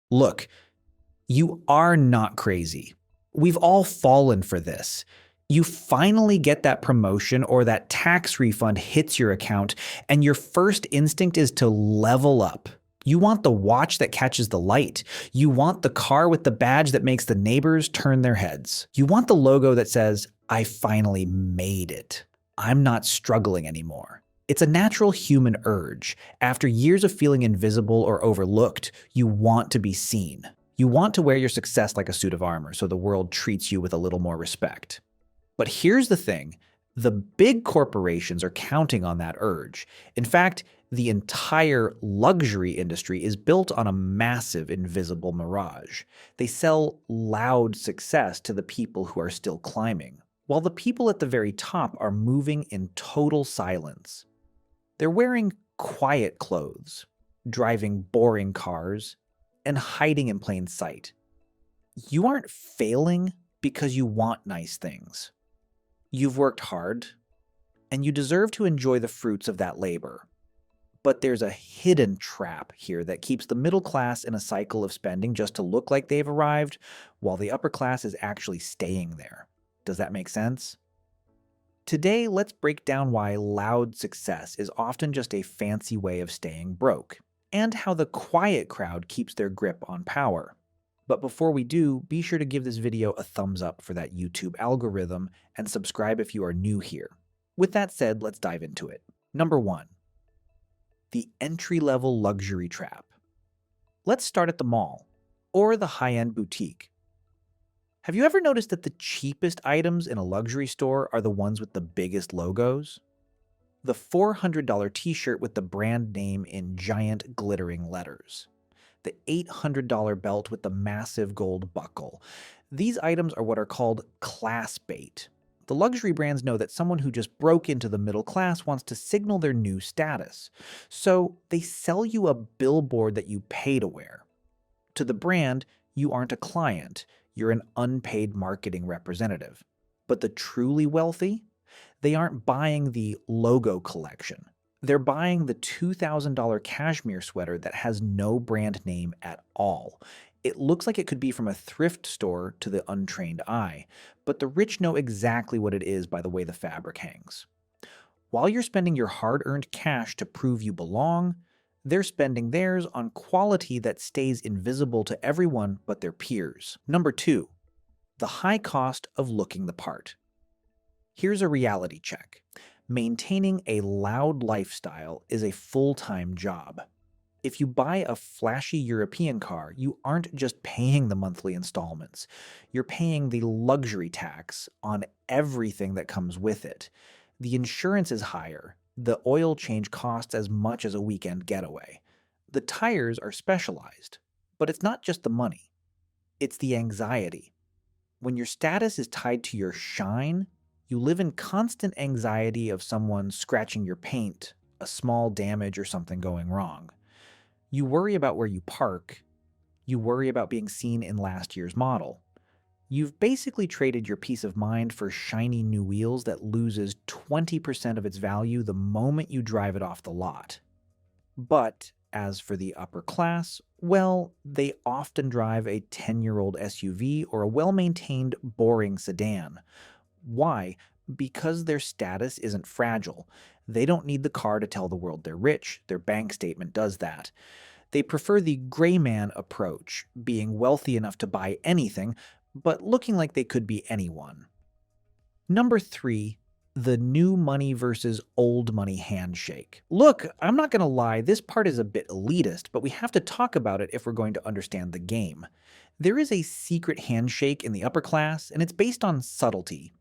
Look, you are not crazy. We've all fallen for this. You finally get that promotion or that tax refund hits your account, and your first instinct is to level up. You want the watch that catches the light. You want the car with the badge that makes the neighbors turn their heads. You want the logo that says, I finally made it. I'm not struggling anymore. It's a natural human urge. After years of feeling invisible or overlooked, you want to be seen. You want to wear your success like a suit of armor so the world treats you with a little more respect. But here's the thing, the big corporations are counting on that urge. In fact, the entire luxury industry is built on a massive invisible mirage. They sell loud success to the people who are still climbing, while the people at the very top are moving in total silence. They're wearing quiet clothes, driving boring cars, and hiding in plain sight. You aren't failing because you want nice things. You've worked hard, and you deserve to enjoy the fruits of that labor. But there's a hidden trap here that keeps the middle class in a cycle of spending just to look like they've arrived, while the upper class is actually staying there. Does that make sense? Today, let's break down why loud success is often just a fancy way of staying broke, and how the quiet crowd keeps their grip on power. But before we do, be sure to give this video a thumbs up for that YouTube algorithm and subscribe if you are new here. With that said, let's dive into it. Number 1. The entry-level luxury trap. Let's start at the mall, or the high-end boutique. Have you ever noticed that the cheapest items in a luxury store are the ones with the biggest logos? The $400 t-shirt with the brand name in giant glittering letters. The $800 belt with the massive gold buckle. These items are what are called class bait. The luxury brands know that someone who just broke into the middle class wants to signal their new status. So they sell you a billboard that you pay to wear. To the brand, you aren't a client. You're an unpaid marketing representative. But the truly wealthy? They aren't buying the logo collection. They're buying the $2,000 cashmere sweater that has no brand name at all. It looks like it could be from a thrift store to the untrained eye, but the rich know exactly what it is by the way the fabric hangs. While you're spending your hard-earned cash to prove you belong, they're spending theirs on quality that stays invisible to everyone but their peers. Number 2. The high cost of looking the part. Here's a reality check. Maintaining a loud lifestyle is a full-time job. If you buy a flashy European car, you aren't just paying the monthly installments. You're paying the luxury tax on everything that comes with it. The insurance is higher. The oil change costs as much as a weekend getaway. The tires are specialized. But it's not just the money. It's the anxiety. When your status is tied to your shine, you live in constant anxiety of someone scratching your paint, a small damage, or something going wrong. You worry about where you park. You worry about being seen in last year's model. You've basically traded your peace of mind for shiny new wheels that loses 20% of its value the moment you drive it off the lot. But as for the upper class, well, they often drive a 10-year-old SUV or a well-maintained, boring sedan. Why? Because their status isn't fragile. They don't need the car to tell the world they're rich. Their bank statement does that. They prefer the gray man approach, being wealthy enough to buy anything, but looking like they could be anyone. Number 3. The new money versus old money handshake. Look, I'm not going to lie, this part is a bit elitist, but we have to talk about it if we're going to understand the game. There is a secret handshake in the upper class, and it's based on subtlety.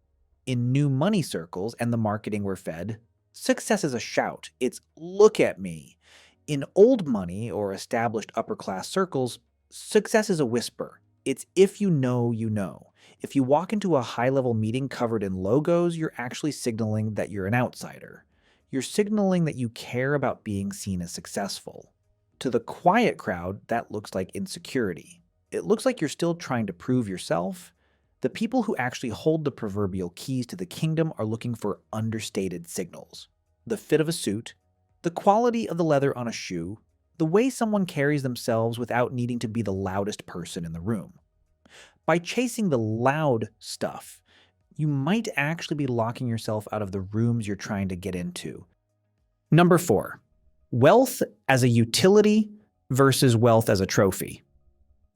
In new money circles and the marketing we're fed, success is a shout. It's "look at me." In old money or established upper class circles, success is a whisper. It's if you know, you know. If you walk into a high-level meeting covered in logos, you're actually signaling that you're an outsider. You're signaling that you care about being seen as successful. To the quiet crowd, that looks like insecurity. It looks like you're still trying to prove yourself. The people who actually hold the proverbial keys to the kingdom are looking for understated signals. The fit of a suit, the quality of the leather on a shoe, the way someone carries themselves without needing to be the loudest person in the room. By chasing the loud stuff, you might actually be locking yourself out of the rooms you're trying to get into. Number 4, wealth as a utility versus wealth as a trophy.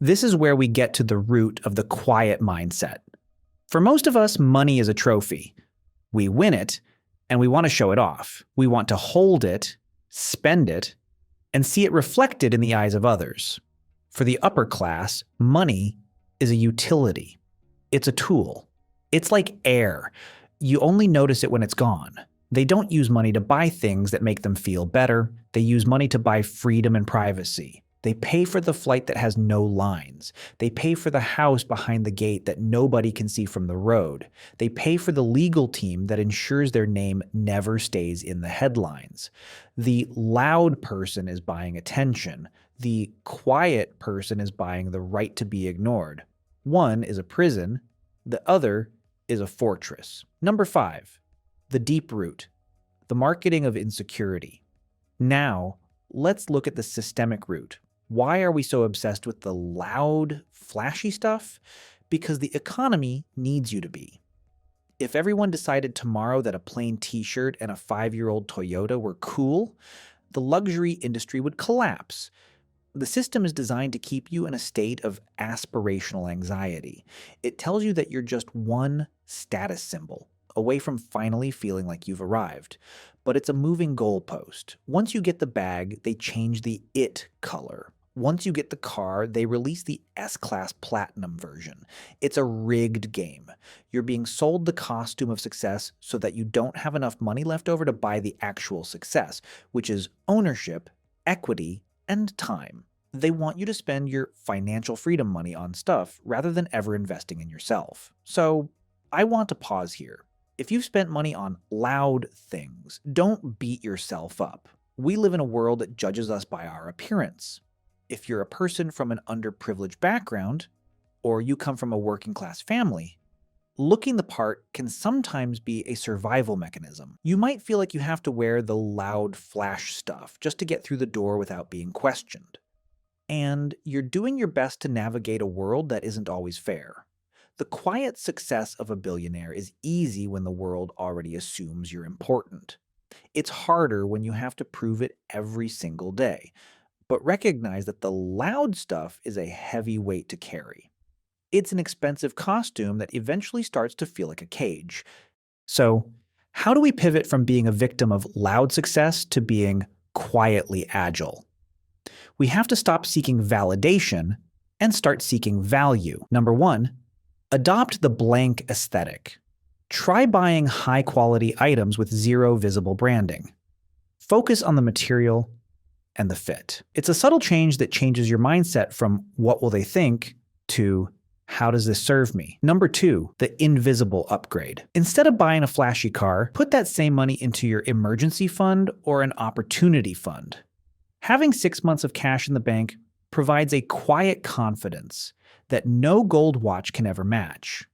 This is where we get to the root of the quiet mindset. For most of us, money is a trophy. We win it, and we want to show it off. We want to hold it, spend it, and see it reflected in the eyes of others. For the upper class, money is a utility. It's a tool. It's like air. You only notice it when it's gone. They don't use money to buy things that make them feel better. They use money to buy freedom and privacy. They pay for the flight that has no lines. They pay for the house behind the gate that nobody can see from the road. They pay for the legal team that ensures their name never stays in the headlines. The loud person is buying attention. The quiet person is buying the right to be ignored. One is a prison. The other is a fortress. Number 5, the deep root, the marketing of insecurity. Now, let's look at the systemic root. Why are we so obsessed with the loud, flashy stuff? Because the economy needs you to be. If everyone decided tomorrow that a plain t-shirt and a 5-year-old Toyota were cool, the luxury industry would collapse. The system is designed to keep you in a state of aspirational anxiety. It tells you that you're just one status symbol away from finally feeling like you've arrived. But it's a moving goalpost. Once you get the bag, they change the it color. Once you get the car, they release the S-Class Platinum version. It's a rigged game. You're being sold the costume of success so that you don't have enough money left over to buy the actual success, which is ownership, equity, and time. They want you to spend your financial freedom money on stuff rather than ever investing in yourself. So, I want to pause here. If you've spent money on loud things, don't beat yourself up. We live in a world that judges us by our appearance. If you're a person from an underprivileged background, or you come from a working class family, looking the part can sometimes be a survival mechanism. You might feel like you have to wear the loud flash stuff just to get through the door without being questioned. And you're doing your best to navigate a world that isn't always fair. The quiet success of a billionaire is easy when the world already assumes you're important. It's harder when you have to prove it every single day. But recognize that the loud stuff is a heavy weight to carry. It's an expensive costume that eventually starts to feel like a cage. So, how do we pivot from being a victim of loud success to being quietly agile? We have to stop seeking validation and start seeking value. Number 1, adopt the blank aesthetic. Try buying high-quality items with zero visible branding. Focus on the material and the fit. It's a subtle change that changes your mindset from what will they think to how does this serve me? Number 2, the invisible upgrade. Instead of buying a flashy car, put that same money into your emergency fund or an opportunity fund. Having 6 months of cash in the bank provides a quiet confidence that no gold watch can ever match.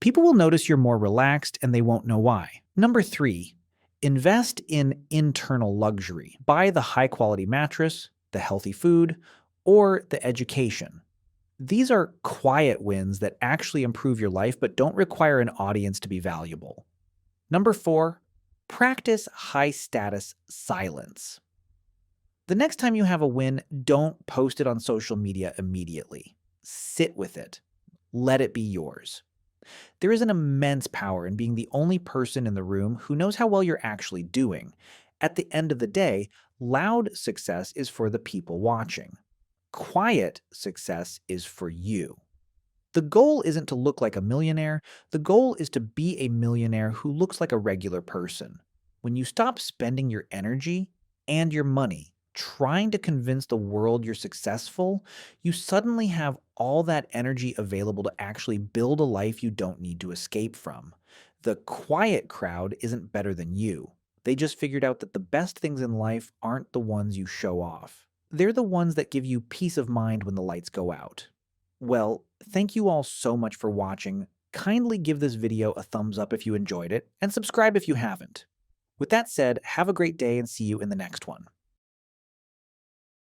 People will notice you're more relaxed and they won't know why. Number 3, invest in internal luxury. Buy the high-quality mattress, the healthy food, or the education. These are quiet wins that actually improve your life but don't require an audience to be valuable. Number 4, practice high-status silence. The next time you have a win, don't post it on social media immediately. Sit with it. Let it be yours. There is an immense power in being the only person in the room who knows how well you're actually doing. At the end of the day, loud success is for the people watching. Quiet success is for you. The goal isn't to look like a millionaire. The goal is to be a millionaire who looks like a regular person. When you stop spending your energy and your money trying to convince the world you're successful, you suddenly have all that energy available to actually build a life you don't need to escape from. The quiet crowd isn't better than you. They just figured out that the best things in life aren't the ones you show off. They're the ones that give you peace of mind when the lights go out. Well, thank you all so much for watching. Kindly give this video a thumbs up if you enjoyed it, and subscribe if you haven't. With that said, have a great day and see you in the next one.